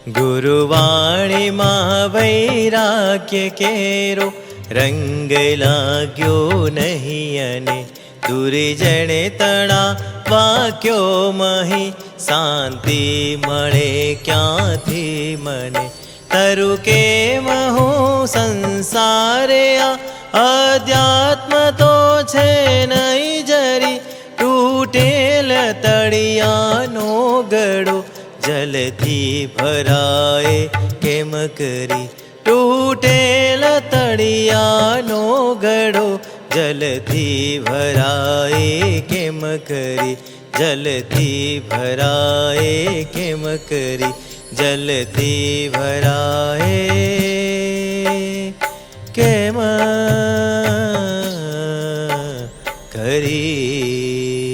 ગુરુવાણી માં વૈરાગ્ય કેરો રંગ લાગ્યો નહીં, અને દુર્જને તણા વાક્યો મહી શાંતિ મળે ક્યાંથી મને? તરુ કેમ હું સંસારે અધ્યાત્મ તો છે નહીં જરી, તૂટેલ તળિયાનો ગળો જલથી ભરાય કેમ કરી? તૂટેલ તળિયાનો ગળો જલથી ભરાય કેમ કરી? જલથી ભરાય કેમ કરી? જલથી ભરાય કેમ કરી?